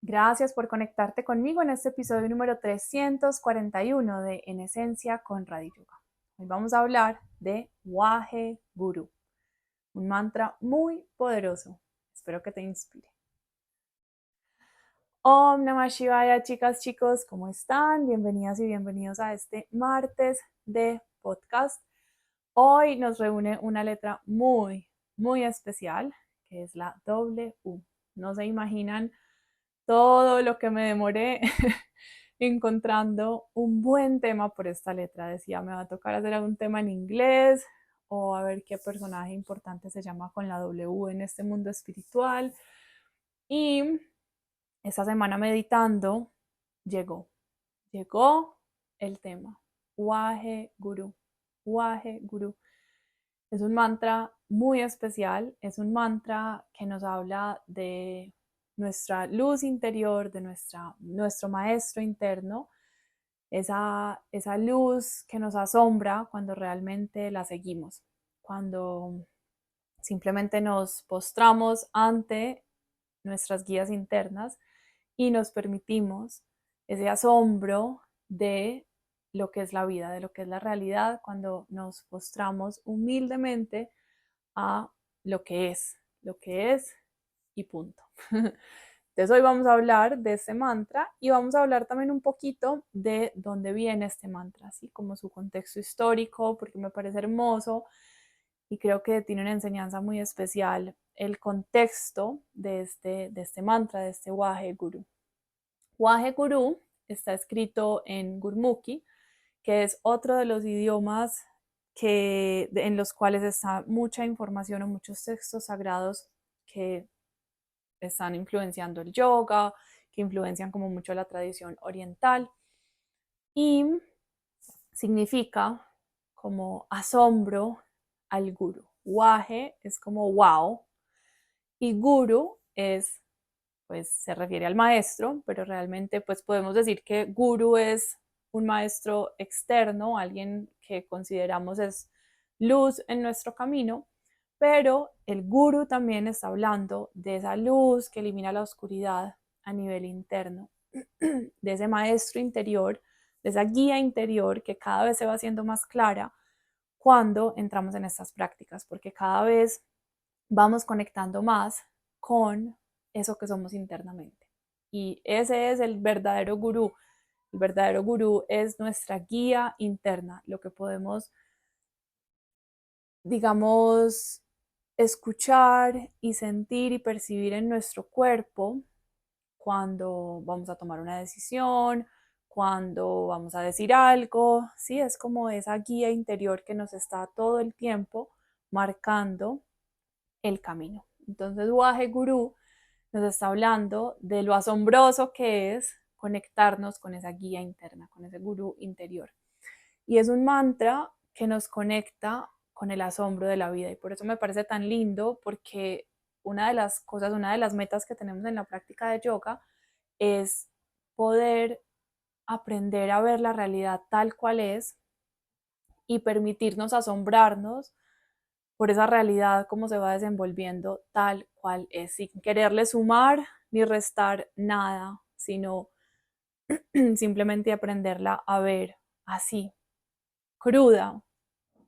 Gracias por conectarte conmigo en este episodio número 341 de En Esencia con Radhi Yoga. Hoy vamos a hablar de Wahe Guru, un mantra muy poderoso. Espero que te inspire. Om Namah Shivaya, chicas, chicos, ¿cómo están? Bienvenidas y bienvenidos a este martes de podcast. Hoy nos reúne una letra muy especial, que es la W. No se imaginan todo lo que me demoré encontrando un buen tema por esta letra. Decía, me va a tocar hacer algún tema en inglés o a ver qué personaje importante se llama con la W en este mundo espiritual. Y esta semana meditando llegó el tema. Wahe Guru. Wahe Guru. Es un mantra muy especial, es un mantra que nos habla de nuestra luz interior, de nuestro maestro interno, esa luz que nos asombra cuando realmente la seguimos, cuando simplemente nos postramos ante nuestras guías internas y nos permitimos ese asombro de lo que es la vida, de lo que es la realidad, cuando nos postramos humildemente a lo que es y punto. Entonces hoy vamos a hablar de este mantra y vamos a hablar también un poquito de dónde viene este mantra, así como su contexto histórico, porque me parece hermoso y creo que tiene una enseñanza muy especial el contexto de este mantra, de este Wahe Guru. Wahe Guru está escrito en Gurmukhi, que es otro de los idiomas en los cuales está mucha información o muchos textos sagrados que están influenciando el yoga, que influencian como mucho la tradición oriental. Y significa como asombro al guru. Wahe es como wow y guru es, pues se refiere al maestro, pero realmente pues podemos decir que guru es un maestro externo, alguien que consideramos es luz en nuestro camino, pero el guru también está hablando de esa luz que elimina la oscuridad a nivel interno, de ese maestro interior, de esa guía interior que cada vez se va haciendo más clara cuando entramos en estas prácticas, porque cada vez vamos conectando más con eso que somos internamente. Y ese es el verdadero gurú. El verdadero gurú es nuestra guía interna, lo que podemos, digamos, escuchar y sentir y percibir en nuestro cuerpo cuando vamos a tomar una decisión, cuando vamos a decir algo, ¿sí? Es como esa guía interior que nos está todo el tiempo marcando el camino. Entonces, Wahe Guru nos está hablando de lo asombroso que es conectarnos con esa guía interna, con ese gurú interior. Y es un mantra que nos conecta con el asombro de la vida. Y por eso me parece tan lindo, porque una de las cosas, una de las metas que tenemos en la práctica de yoga es poder aprender a ver la realidad tal cual es y permitirnos asombrarnos por esa realidad como se va desenvolviendo tal cual es, sin quererle sumar ni restar nada, sino simplemente aprenderla a ver así, cruda,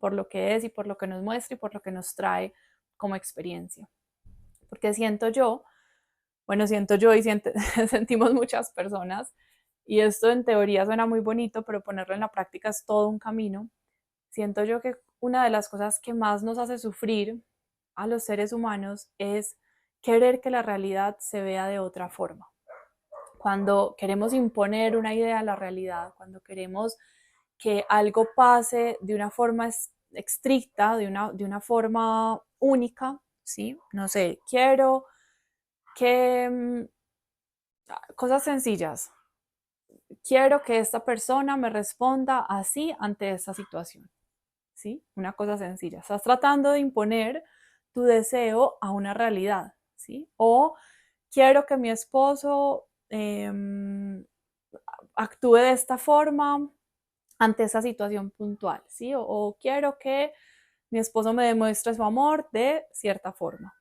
por lo que es y por lo que nos muestra y por lo que nos trae como experiencia. Porque siento yo y sentimos muchas personas, y esto en teoría suena muy bonito, pero ponerlo en la práctica es todo un camino. Siento yo que una de las cosas que más nos hace sufrir a los seres humanos es querer que la realidad se vea de otra forma. Cuando queremos imponer una idea a la realidad, cuando queremos que algo pase de una forma estricta, de una forma única, ¿sí? No sé, quiero que cosas sencillas. Quiero que esta persona me responda así ante esta situación. ¿Sí? Una cosa sencilla. Estás tratando de imponer tu deseo a una realidad, ¿sí? O quiero que mi esposo actúe de esta forma ante esa situación puntual, ¿sí? O quiero que mi esposo me demuestre su amor de cierta forma.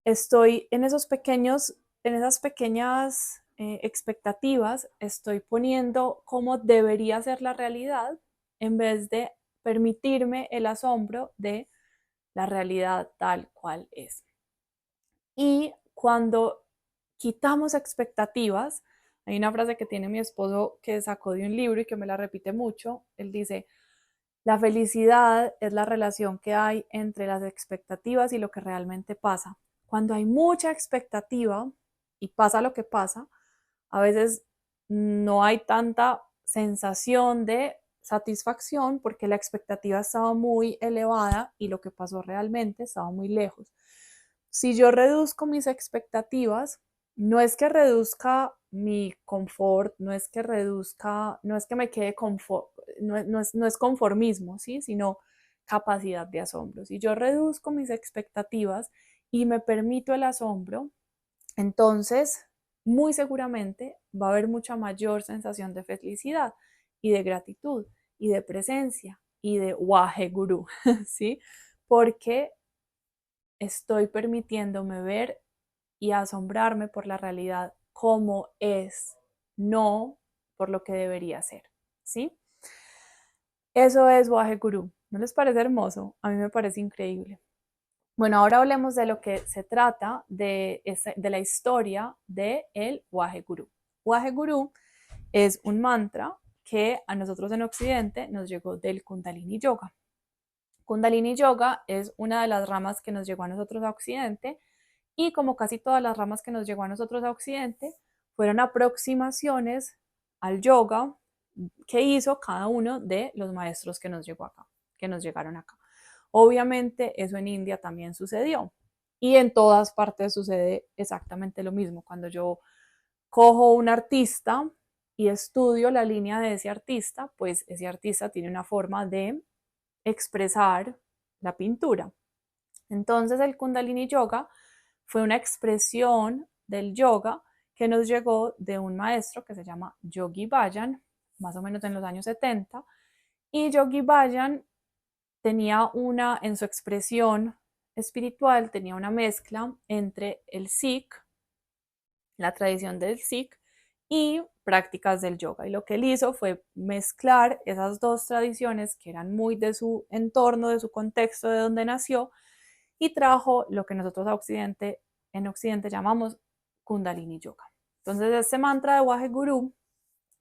Estoy en esos pequeños en esas pequeñas expectativas estoy poniendo cómo debería ser la realidad en vez de permitirme el asombro de la realidad tal cual es. Y cuando quitamos expectativas, hay una frase que tiene mi esposo que sacó de un libro y que me la repite mucho. Él dice, la felicidad es la relación que hay entre las expectativas y lo que realmente pasa. Cuando hay mucha expectativa y pasa lo que pasa, a veces no hay tanta sensación de satisfacción porque la expectativa estaba muy elevada y lo que pasó realmente estaba muy lejos. Si yo reduzco mis expectativas, no es que reduzca mi confort, no es que reduzca, no es que me quede confort, no es conformismo, ¿sí? Sino capacidad de asombro. Si yo reduzco mis expectativas y me permito el asombro, entonces muy seguramente va a haber mucha mayor sensación de felicidad y de gratitud y de presencia y de Wahe Guru, ¿sí? Porque estoy permitiéndome ver y asombrarme por la realidad como es, no por lo que debería ser, ¿sí? Eso es Wahe Guru. ¿No les parece hermoso? A mí me parece increíble. Bueno, ahora hablemos de lo que se trata de la historia de el Wahe Guru. Wahe Guru es un mantra que a nosotros en Occidente nos llegó del Kundalini Yoga. Kundalini Yoga es una de las ramas que nos llegó a nosotros a Occidente y como casi todas las ramas que nos llegó a nosotros a Occidente, fueron aproximaciones al yoga que hizo cada uno de los maestros que nos llegó acá, que nos llegaron acá. Obviamente eso en India también sucedió y en todas partes sucede exactamente lo mismo. Cuando yo cojo un artista y estudio la línea de ese artista, pues ese artista tiene una forma de expresar la pintura. Entonces el Kundalini Yoga fue una expresión del yoga que nos llegó de un maestro que se llama Yogi Bhajan, más o menos en los años 70, y Yogi Bhajan tenía en su expresión espiritual, tenía una mezcla entre el Sikh, la tradición del Sikh, y prácticas del yoga. Y lo que él hizo fue mezclar esas dos tradiciones que eran muy de su entorno, de su contexto, de donde nació, y trajo lo que nosotros en Occidente llamamos Kundalini Yoga. Entonces, este mantra de Wahe Guru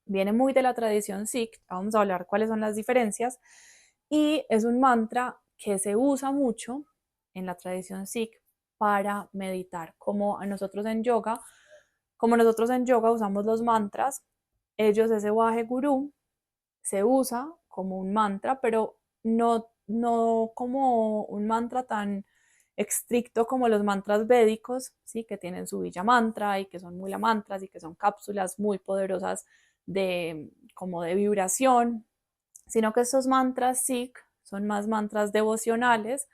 viene muy de la tradición Sikh, vamos a hablar cuáles son las diferencias, y es un mantra que se usa mucho en la tradición Sikh para meditar, como nosotros en yoga usamos los mantras, ellos ese Wahe Guru se usa como un mantra, pero no como un mantra tan estricto como los mantras védicos, ¿sí? Que tienen su Villa Mantra y que son mula mantras y que son cápsulas muy poderosas como de vibración, sino que estos mantras Sikh son más mantras devocionales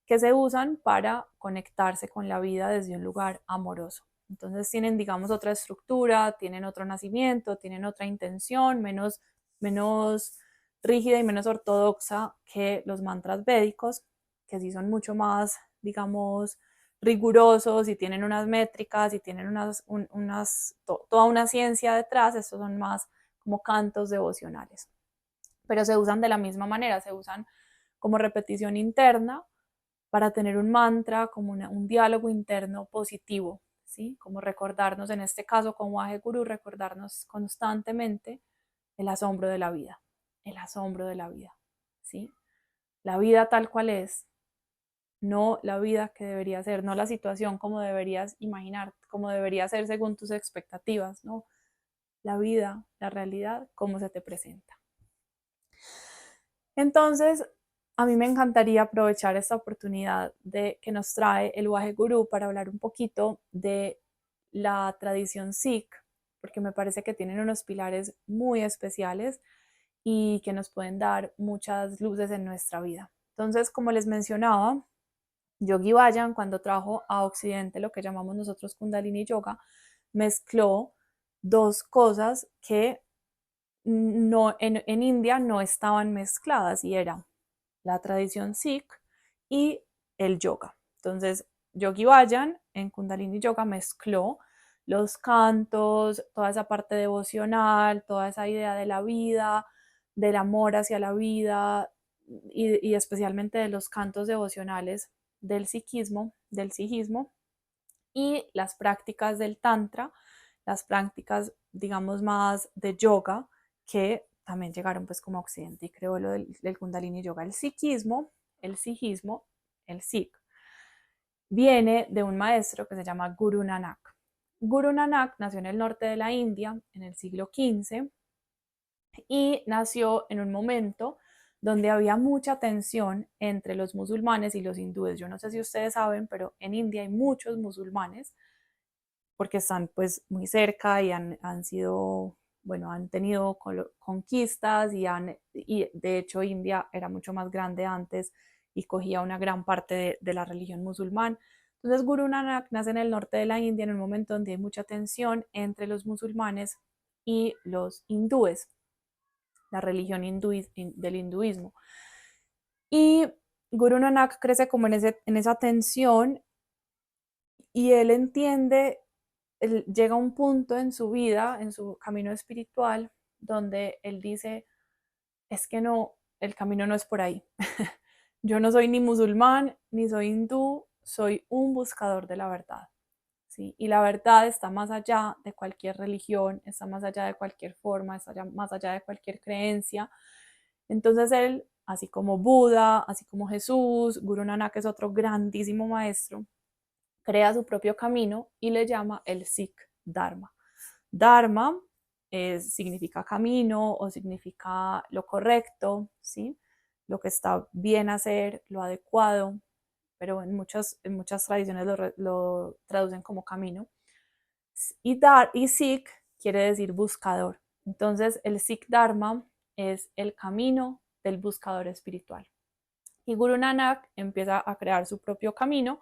que se usan para conectarse con la vida desde un lugar amoroso. Entonces tienen, digamos, otra estructura, tienen otro nacimiento, tienen otra intención, menos rígida y menos ortodoxa que los mantras védicos, que sí son mucho más, digamos, rigurosos y tienen unas métricas y tienen toda una ciencia detrás. Estos son más como cantos devocionales, pero se usan de la misma manera, se usan como repetición interna para tener un mantra, como un diálogo interno positivo, ¿sí? Como recordarnos, en este caso con Wahe Guru, recordarnos constantemente el asombro de la vida, el asombro de la vida, ¿sí? La vida tal cual es, no la vida que debería ser, no la situación como deberías imaginar, como debería ser según tus expectativas, ¿no? La vida, la realidad, como se te presenta. Entonces, a mí me encantaría aprovechar esta oportunidad que nos trae el Wahe Guru para hablar un poquito de la tradición Sikh, porque me parece que tienen unos pilares muy especiales y que nos pueden dar muchas luces en nuestra vida. Entonces, como les mencionaba, Yogi Bhajan, cuando trajo a Occidente lo que llamamos nosotros Kundalini Yoga, mezcló dos cosas que en India no estaban mezcladas y era la tradición Sikh y el yoga. Entonces, Yogi Bhajan en Kundalini Yoga mezcló los cantos, toda esa parte devocional, toda esa idea de la vida, del amor hacia la vida y especialmente de los cantos devocionales del sijismo y las prácticas del tantra, las prácticas, digamos, más de yoga, que también llegaron pues como a Occidente y creó lo del Kundalini Yoga. El sijismo, el Sikh, viene de un maestro que se llama Guru Nanak. Guru Nanak nació en el norte de la India en el siglo XV y nació en un momento donde había mucha tensión entre los musulmanes y los hindúes. Yo no sé si ustedes saben, pero en India hay muchos musulmanes porque están pues muy cerca y han sido, bueno, han tenido conquistas y de hecho India era mucho más grande antes y cogía una gran parte de la religión musulmán. Entonces Guru Nanak nace en el norte de la India en un momento donde hay mucha tensión entre los musulmanes y los hindúes, la religión del hinduismo. Y Guru Nanak crece como en esa tensión y él entiende, él llega a un punto en su vida, en su camino espiritual, donde él dice, es que no, el camino no es por ahí. Yo no soy ni musulmán, ni soy hindú, soy un buscador de la verdad. ¿Sí? Y la verdad está más allá de cualquier religión, está más allá de cualquier forma, está más allá de cualquier creencia. Entonces él, así como Buda, así como Jesús, Guru Nanak es otro grandísimo maestro, crea su propio camino y le llama el Sikh Dharma. Dharma significa camino o significa lo correcto, ¿sí? Lo que está bien hacer, lo adecuado, pero en muchas tradiciones lo traducen como camino. Y Sikh quiere decir buscador. Entonces el Sikh Dharma es el camino del buscador espiritual. Y Guru Nanak empieza a crear su propio camino,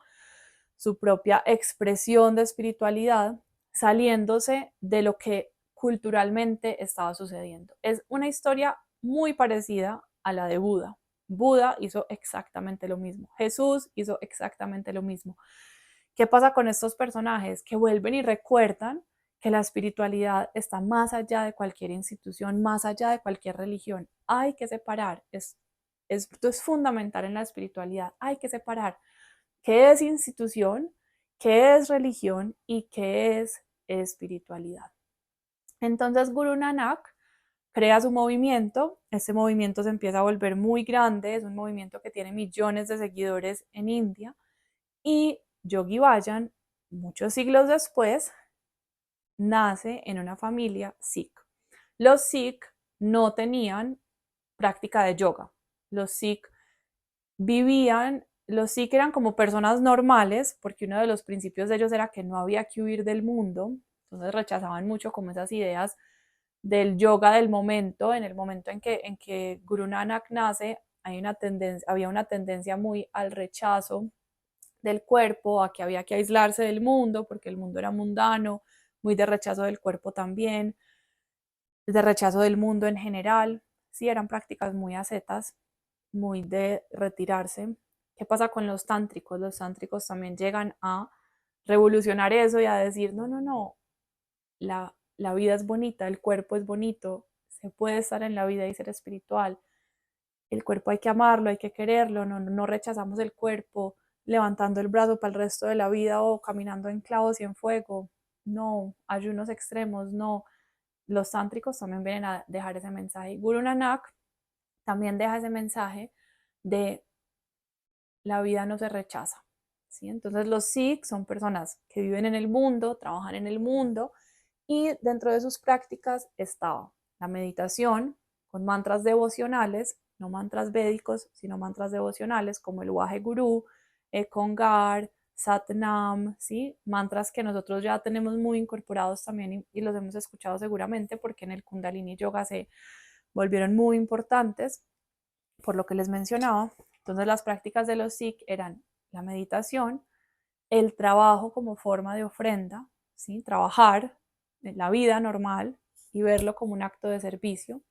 su propia expresión de espiritualidad, saliéndose de lo que culturalmente estaba sucediendo. Es una historia muy parecida a la de Buda. Buda hizo exactamente lo mismo. Jesús hizo exactamente lo mismo. ¿Qué pasa con estos personajes? Que vuelven y recuerdan que la espiritualidad está más allá de cualquier institución, más allá de cualquier religión. Hay que separar. Esto es fundamental en la espiritualidad. Hay que separar qué es institución, qué es religión y qué es espiritualidad. Entonces Guru Nanak crea su movimiento, este movimiento se empieza a volver muy grande, es un movimiento que tiene millones de seguidores en India y Yogi Bhajan, muchos siglos después, nace en una familia Sikh. Los Sikh no tenían práctica de yoga, los Sikh los Sikh eran como personas normales, porque uno de los principios de ellos era que no había que huir del mundo, entonces rechazaban mucho como esas ideas del yoga del momento, en el momento en que Guru Nanak nace, había una tendencia muy al rechazo del cuerpo, a que había que aislarse del mundo, porque el mundo era mundano, muy de rechazo del cuerpo también, de rechazo del mundo en general, sí, eran prácticas muy ascetas, muy de retirarse. ¿Qué pasa con los tántricos? Los tántricos también llegan a revolucionar eso y a decir, no, no, no, la vida es bonita, el cuerpo es bonito, se puede estar en la vida y ser espiritual. El cuerpo hay que amarlo, hay que quererlo, no rechazamos el cuerpo levantando el brazo para el resto de la vida o caminando en clavos y en fuego. No, ayunos extremos, no. Los tántricos también vienen a dejar ese mensaje. Guru Nanak también deja ese mensaje de la vida no se rechaza. ¿Sí? Entonces los Sikhs son personas que viven en el mundo, trabajan en el mundo y dentro de sus prácticas estaba la meditación con mantras devocionales, no mantras védicos, sino mantras devocionales como el Waheguru, Kongar, Satnam, ¿sí? Mantras que nosotros ya tenemos muy incorporados también y los hemos escuchado seguramente porque en el Kundalini Yoga se volvieron muy importantes por lo que les mencionaba. Entonces las prácticas de los Sikh eran la meditación, el trabajo como forma de ofrenda, ¿sí? Trabajar en la vida normal y verlo como un acto de servicio.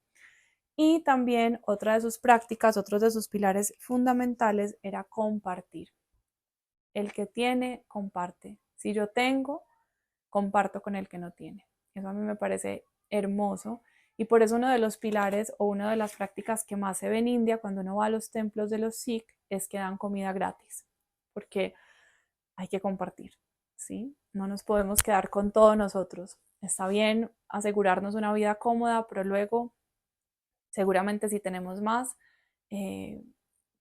Y también otra de sus prácticas, otros de sus pilares fundamentales era compartir. El que tiene, comparte. Si yo tengo, comparto con el que no tiene. Eso a mí me parece hermoso y por eso uno de los pilares o una de las prácticas que más se ve en India cuando uno va a los templos de los Sikh es que dan comida gratis, porque hay que compartir, ¿sí? No nos podemos quedar con todo nosotros. Está bien asegurarnos una vida cómoda, pero luego seguramente si tenemos más, que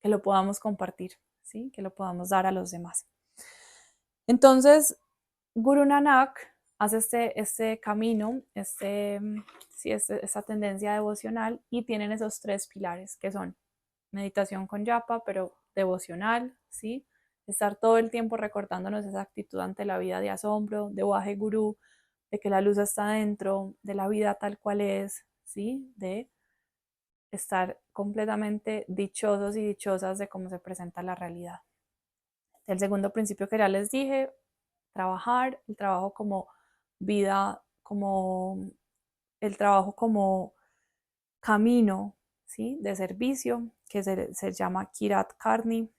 lo podamos compartir, ¿sí? Que lo podamos dar a los demás. Entonces, Guru Nanak hace este camino, esta tendencia devocional y tienen esos tres pilares que son meditación con japa, pero devocional, ¿sí? Estar todo el tiempo recordándonos esa actitud ante la vida de asombro, de Wahe Guru, de que la luz está dentro, de la vida tal cual es, ¿sí? De estar completamente dichosos y dichosas de cómo se presenta la realidad. El segundo principio que ya les dije, trabajar, el trabajo como vida, como el trabajo como camino, ¿sí? De servicio, que se llama Kirat Karni.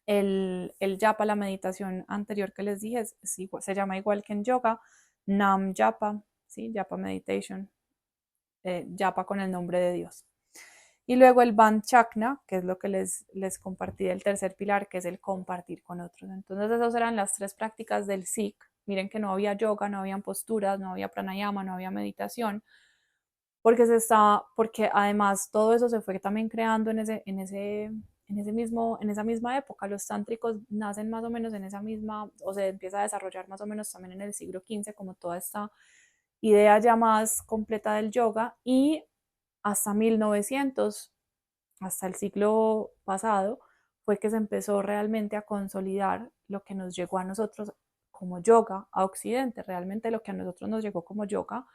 El japa, la meditación anterior que les dije, se llama igual que en yoga, Nam Japa, ¿sí? Japa Meditation, japa con el nombre de Dios. Y luego el Ban Chakna, que es lo que les compartí del tercer pilar, que es el compartir con otros. Entonces esas eran las tres prácticas del Sikh. Miren que no había yoga, no habían posturas, no había pranayama, no había meditación, porque además todo eso se fue también creando en esa misma época. Los tántricos nacen más o menos en esa misma, o se empieza a desarrollar más o menos también en el siglo XV, como toda esta idea ya más completa del yoga, y hasta 1900, hasta el siglo pasado, fue que se empezó realmente a consolidar lo que nos llegó a nosotros como yoga, a Occidente. Realmente lo que a nosotros nos llegó como yoga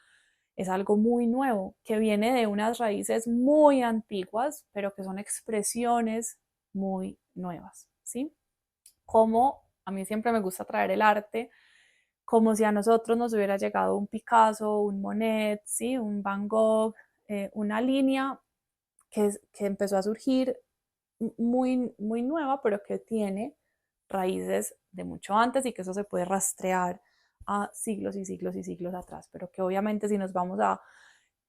es algo muy nuevo, que viene de unas raíces muy antiguas, pero que son expresiones muy nuevas, ¿sí? Como a mí siempre me gusta traer el arte, como si a nosotros nos hubiera llegado un Picasso, un Monet, ¿sí? Un Van Gogh, una línea que empezó a surgir muy, muy nueva, pero que tiene raíces de mucho antes y que eso se puede rastrear a siglos y siglos y siglos atrás, pero que obviamente si nos vamos a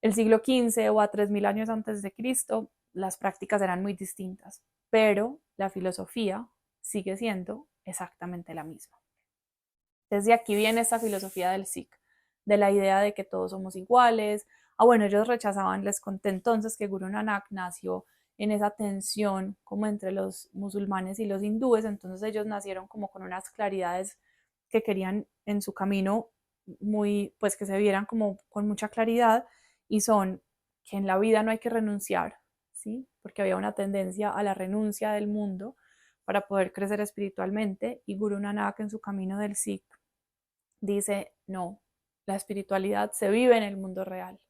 el siglo XV o a 3000 años antes de Cristo, las prácticas eran muy distintas, pero la filosofía sigue siendo exactamente la misma. Desde aquí viene esta filosofía del Sikh, de la idea de que todos somos iguales. Bueno, ellos rechazaban, les conté entonces que Guru Nanak nació en esa tensión como entre los musulmanes y los hindúes, entonces ellos nacieron como con unas claridades que querían en su camino muy, pues que se vieran como con mucha claridad, y son que en la vida no hay que renunciar, ¿sí? Porque había una tendencia a la renuncia del mundo para poder crecer espiritualmente, y Guru Nanak en su camino del Sikh dice, no, la espiritualidad se vive en el mundo real.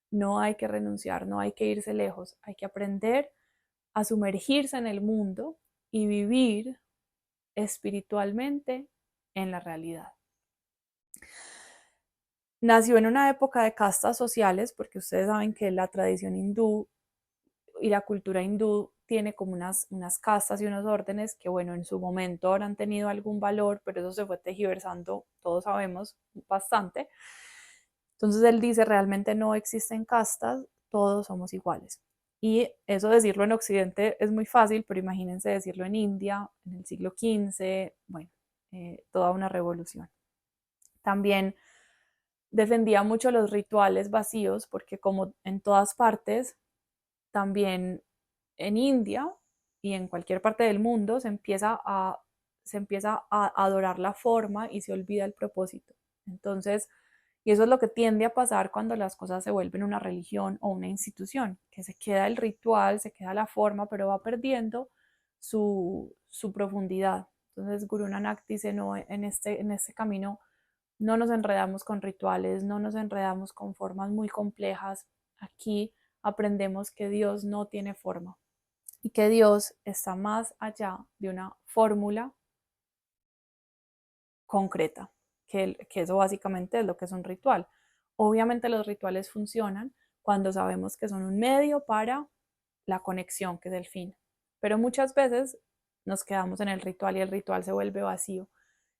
No hay que renunciar, no hay que irse lejos, hay que aprender a sumergirse en el mundo y vivir espiritualmente en la realidad. Nació en una época de castas sociales, porque ustedes saben que la tradición hindú y la cultura hindú tiene como unas castas y unos órdenes que, bueno, en su momento habrán tenido algún valor, pero eso se fue tergiversando, todos sabemos, bastante. Entonces él dice, realmente no existen castas, todos somos iguales. Y eso decirlo en Occidente es muy fácil, pero imagínense decirlo en India, en el siglo XV, bueno, toda una revolución. También defendía mucho los rituales vacíos, porque como en todas partes, también en India y en cualquier parte del mundo se empieza a adorar la forma y se olvida el propósito. Entonces, y eso es lo que tiende a pasar cuando las cosas se vuelven una religión o una institución, que se queda el ritual, se queda la forma, pero va perdiendo su profundidad. Entonces, Guru Nanak dice, no, en este camino no nos enredamos con rituales, no nos enredamos con formas muy complejas. Aquí aprendemos que Dios no tiene forma y que Dios está más allá de una fórmula concreta, que eso básicamente es lo que es un ritual. Obviamente los rituales funcionan cuando sabemos que son un medio para la conexión, que es el fin, pero muchas veces nos quedamos en el ritual y el ritual se vuelve vacío.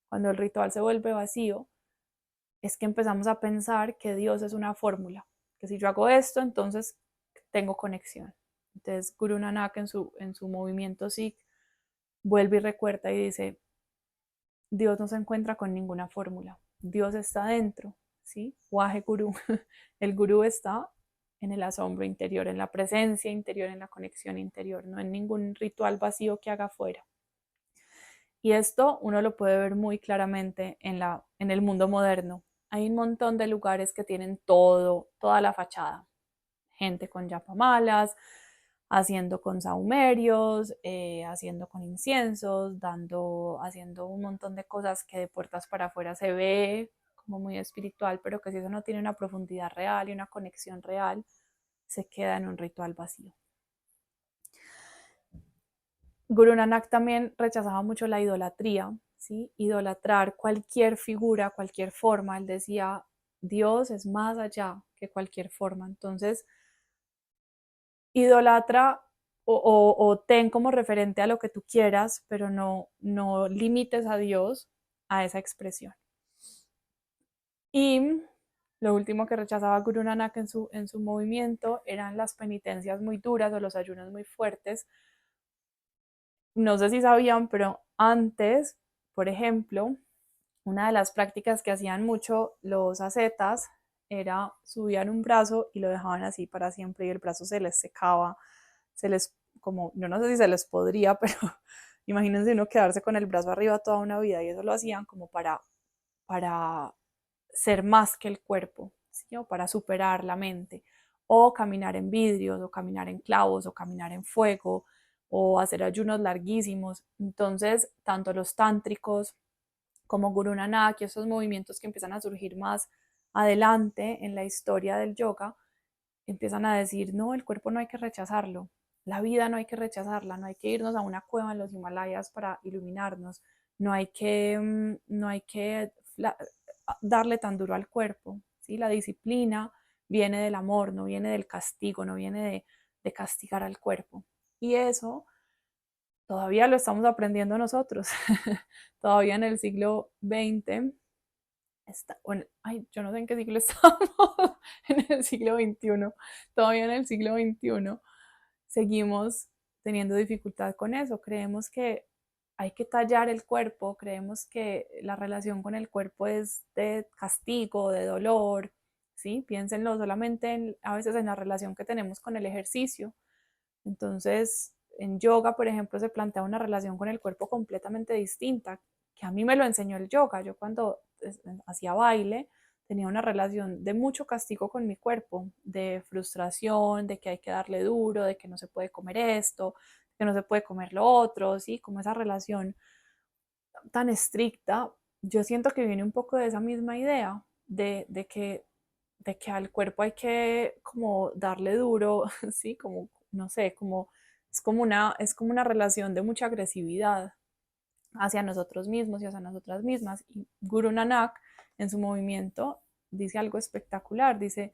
Cuando el ritual se vuelve vacío, es que empezamos a pensar que Dios es una fórmula, que si yo hago esto, entonces tengo conexión. Entonces Guru Nanak en su movimiento Sikh vuelve y recuerda y dice, Dios no se encuentra con ninguna fórmula, Dios está dentro, ¿sí? Wahe Guru, el Gurú está en el asombro interior, en la presencia interior, en la conexión interior, no en ningún ritual vacío que haga afuera. Y esto uno lo puede ver muy claramente en el mundo moderno. Hay un montón de lugares que tienen toda la fachada. Gente con yapamalas, haciendo con sahumerios, haciendo con inciensos, haciendo un montón de cosas que de puertas para afuera se ve como muy espiritual, pero que si eso no tiene una profundidad real y una conexión real, se queda en un ritual vacío. Guru Nanak también rechazaba mucho la idolatría, ¿sí? Idolatrar cualquier figura, cualquier forma. Él decía, Dios es más allá que cualquier forma. Entonces, idolatra o ten como referente a lo que tú quieras, pero no limites a Dios a esa expresión. Y lo último que rechazaba Guru Nanak en su movimiento eran las penitencias muy duras o los ayunos muy fuertes. No sé si sabían, pero antes, por ejemplo, una de las prácticas que hacían mucho los ascetas era subían un brazo y lo dejaban así para siempre y el brazo se les secaba, se les, como, yo no sé si se les podría, pero imagínense uno quedarse con el brazo arriba toda una vida y eso lo hacían como para ser más que el cuerpo, ¿sí? O para superar la mente, o caminar en vidrios, o caminar en clavos, o caminar en fuego, o hacer ayunos larguísimos. Entonces, tanto los tántricos como Guru Nanak y esos movimientos que empiezan a surgir más adelante en la historia del yoga, empiezan a decir, no, el cuerpo no hay que rechazarlo, la vida no hay que rechazarla, no hay que irnos a una cueva en los Himalayas para iluminarnos, no hay que darle tan duro al cuerpo, ¿sí? La disciplina viene del amor, no viene del castigo, no viene de castigar al cuerpo. Y eso todavía lo estamos aprendiendo nosotros. Todavía en el siglo XX, bueno, ay, yo no sé en qué siglo estamos, en el siglo XXI, todavía en el siglo XXI seguimos teniendo dificultad con eso. Creemos que hay que tallar el cuerpo, creemos que la relación con el cuerpo es de castigo, de dolor, ¿sí? Piénsenlo solamente a veces en la relación que tenemos con el ejercicio. Entonces, en yoga, por ejemplo, se plantea una relación con el cuerpo completamente distinta, que a mí me lo enseñó el yoga. Yo cuando hacía baile tenía una relación de mucho castigo con mi cuerpo, de frustración, de que hay que darle duro, de que no se puede comer esto, que no se puede comer lo otro, ¿sí? Como esa relación tan estricta. Yo siento que viene un poco de esa misma idea, de que al cuerpo hay que como darle duro, ¿sí? Como, no sé, como es como una relación de mucha agresividad hacia nosotros mismos y hacia nosotras mismas. Y Guru Nanak en su movimiento dice algo espectacular, dice,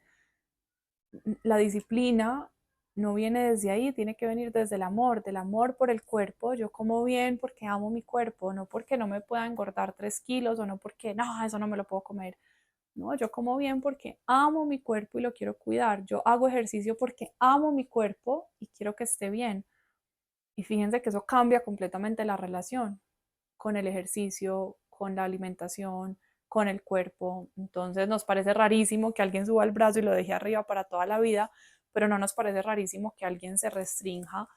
la disciplina no viene desde ahí, tiene que venir desde el amor, del amor por el cuerpo. Yo como bien porque amo mi cuerpo, no porque no me pueda engordar 3 kilos o no porque, no, eso no me lo puedo comer. No, yo como bien porque amo mi cuerpo y lo quiero cuidar. Yo hago ejercicio porque amo mi cuerpo y quiero que esté bien. Y fíjense que eso cambia completamente la relación con el ejercicio, con la alimentación, con el cuerpo. Entonces nos parece rarísimo que alguien suba el brazo y lo deje arriba para toda la vida, pero no nos parece rarísimo que alguien se restrinja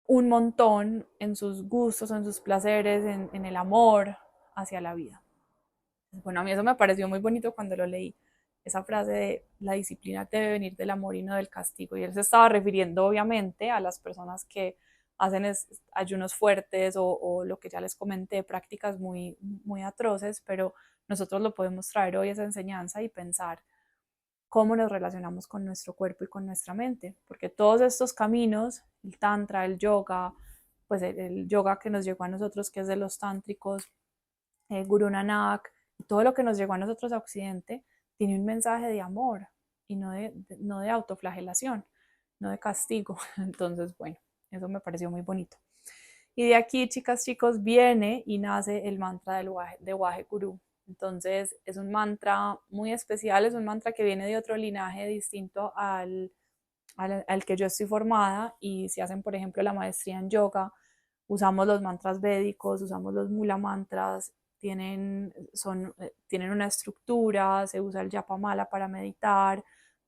un montón en sus gustos, en sus placeres, en el amor hacia la vida. Bueno, a mí eso me pareció muy bonito cuando lo leí, esa frase de la disciplina debe venir del amor y no del castigo. Y él se estaba refiriendo obviamente a las personas que hacen ayunos fuertes o lo que ya les comenté, prácticas muy atroces, pero nosotros lo podemos traer hoy esa enseñanza y pensar cómo nos relacionamos con nuestro cuerpo y con nuestra mente, porque todos estos caminos, el tantra, el yoga, pues el yoga que nos llegó a nosotros, que es de los tántricos, Guru Nanak, todo lo que nos llegó a nosotros a Occidente, tiene un mensaje de amor y no de autoflagelación, no de castigo. Entonces, bueno, eso me pareció muy bonito. Y de aquí, chicas, chicos, viene y nace el mantra de Wahe Guru. Entonces es un mantra muy especial, es un mantra que viene de otro linaje distinto al que yo estoy formada, y si hacen, por ejemplo, la maestría en yoga, usamos los mantras védicos, usamos los mula mantras, tienen una estructura, se usa el yapamala para meditar,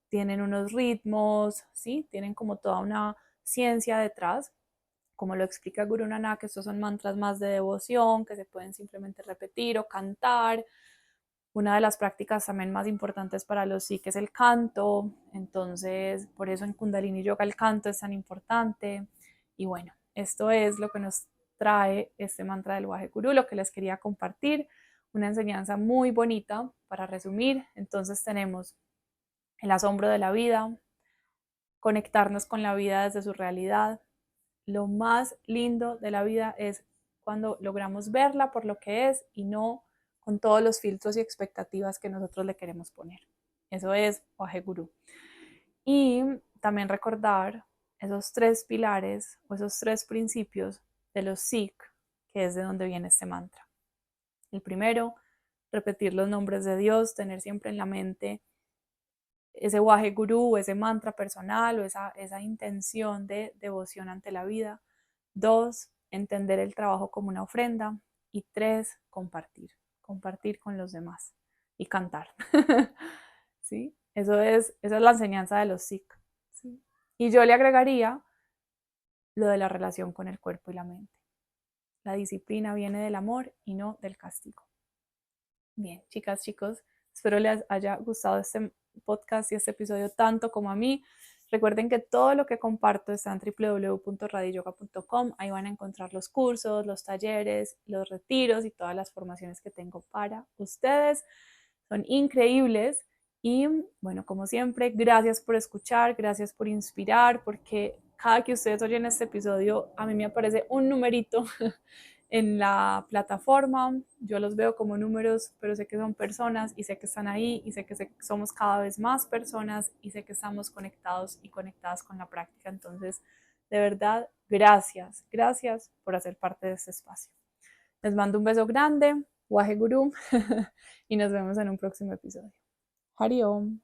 tienen unos ritmos, ¿sí? Tienen como toda una ciencia detrás. Como lo explica Guru Nanak, estos son mantras más de devoción que se pueden simplemente repetir o cantar. Una de las prácticas también más importantes para los Sikh es el canto, entonces por eso en Kundalini Yoga el canto es tan importante. Y bueno, esto es lo que nos trae este mantra del Waheguru, lo que les quería compartir, una enseñanza muy bonita para resumir. Entonces tenemos el asombro de la vida, conectarnos con la vida desde su realidad. Lo más lindo de la vida es cuando logramos verla por lo que es y no con todos los filtros y expectativas que nosotros le queremos poner. Eso es Waheguru. Y también recordar esos tres pilares o esos tres principios de los Sikh, que es de donde viene este mantra. El primero, repetir los nombres de Dios, tener siempre en la mente ese Waheguru, ese mantra personal o esa intención de devoción ante la vida. 2, entender el trabajo como una ofrenda. Y 3, compartir con los demás y cantar. ¿Sí? Esa es la enseñanza de los Sikh. ¿Sí? Y yo le agregaría lo de la relación con el cuerpo y la mente. La disciplina viene del amor y no del castigo. Bien, chicas, chicos, espero les haya gustado este podcast y este episodio tanto como a mí. Recuerden que todo lo que comparto está en www.radiyoga.com. Ahí van a encontrar los cursos, los talleres, los retiros y todas las formaciones que tengo para ustedes. Son increíbles. Y bueno, como siempre, gracias por escuchar, gracias por inspirar, porque cada que ustedes oyen este episodio, a mí me aparece un numerito en la plataforma. Yo los veo como números, pero sé que son personas y sé que están ahí y sé que somos cada vez más personas y sé que estamos conectados y conectadas con la práctica. Entonces, de verdad, gracias, gracias por hacer parte de este espacio. Les mando un beso grande, Waheguru, y nos vemos en un próximo episodio. Hari Om.